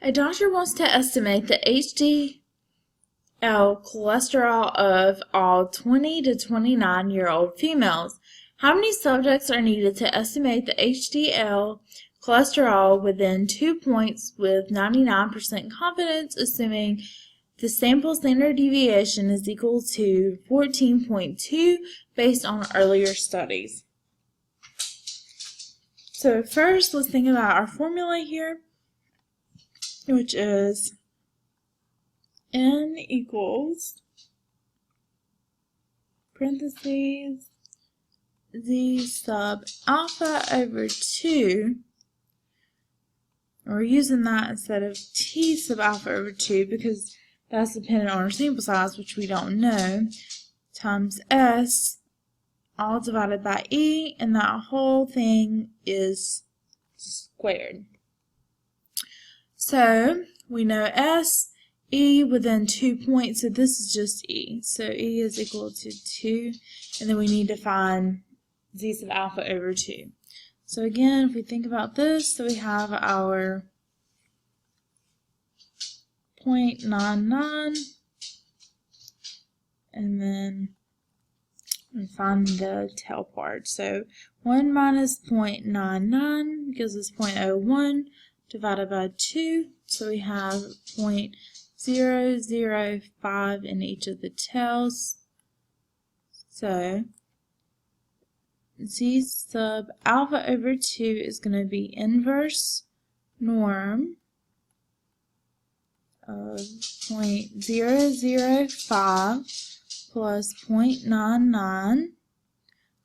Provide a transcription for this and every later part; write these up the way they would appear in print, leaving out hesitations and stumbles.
A doctor wants to estimate the HDL cholesterol of all 20 to 29-year-old females. How many subjects are needed to estimate the HDL cholesterol within 2 points with 99% confidence, assuming the sample standard deviation is equal to 14.2 based on earlier studies? So first, let's think about our formula here, which is N equals parentheses Z sub alpha over 2. We're using that instead of T sub alpha over 2 because that's dependent on our sample size, which we don't know, times S all divided by E, and that whole thing is squared. So we know S, E within 2 points, so this is just E. So E is equal to 2, and then we need to find Z sub alpha over 2. So again, if we think about this, so we have our 0.99, and then we find the tail part. So 1 minus 0.99 gives us 0.01 divided by 2, so we have 0.005 in each of the tails. So Z sub alpha over 2 is going to be inverse norm of 0.005 plus 0.99,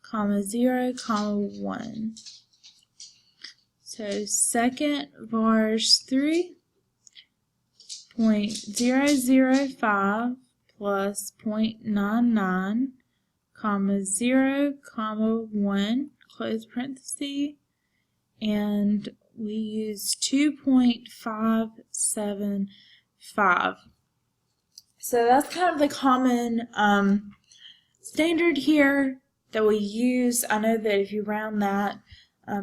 comma 0, comma 1. So second vars 3, 0.005 plus 0.99, comma 0, comma 1, close parenthesis, and we use 2.575. So that's kind of the common standard here that we use. I know that if you round that,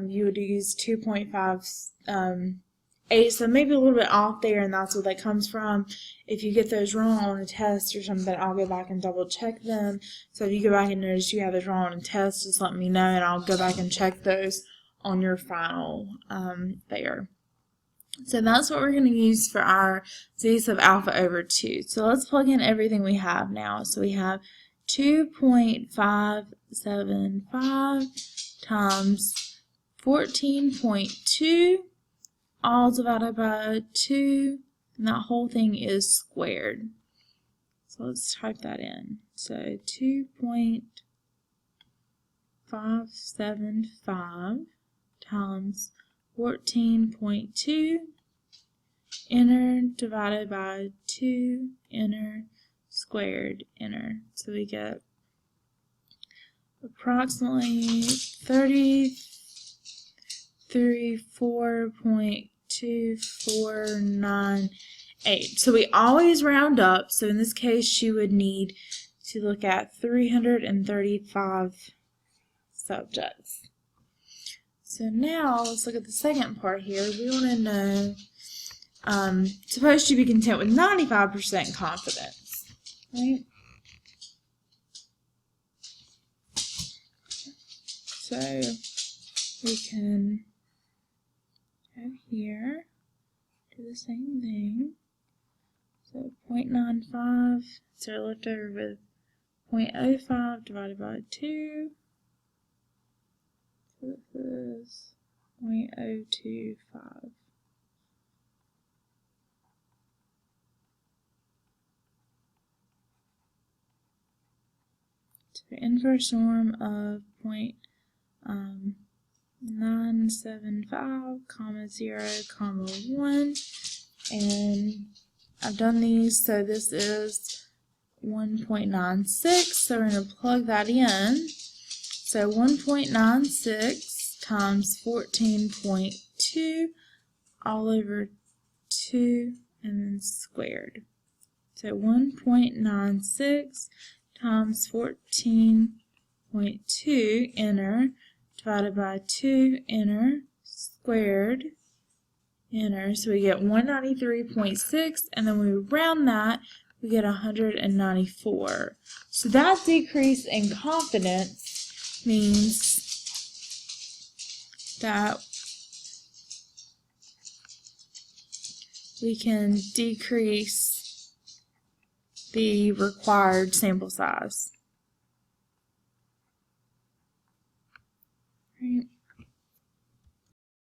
you would use 2.58, so maybe a little bit off there, and that's what that comes from. If you get those wrong on a test or something, I'll go back and double check them. So if you go back and notice you have those wrong on a test, just let me know, and I'll go back and check those on your final there. So that's what we're going to use for our Z sub alpha over 2. So let's plug in everything we have now. So we have 2.575 times 14.2 all divided by 2, and that whole thing is squared. So let's type that in. So 2.575 times 14.2, enter, divided by 2, enter, squared, enter. So we get approximately 34.2498. So we always round up. So in this case, you would need to look at 335 subjects. So now let's look at the second part here. We want to know, suppose you be content with 95% confidence, right? So we can go here, do the same thing. So 0.95, so we're left over with 0.05 divided by 2. So this is 0.025. So inverse norm of 0.975, comma 0, comma 1, and I've done these, so this is 1.96, so we're going to plug that in. So 1.96 times 14.2 all over 2 and then squared. So 1.96 times 14.2, enter, divided by 2, enter, squared, Enter. So we get 193.6, and then we round that, we get 194. So that decrease in confidence means that we can decrease the required sample size. Right.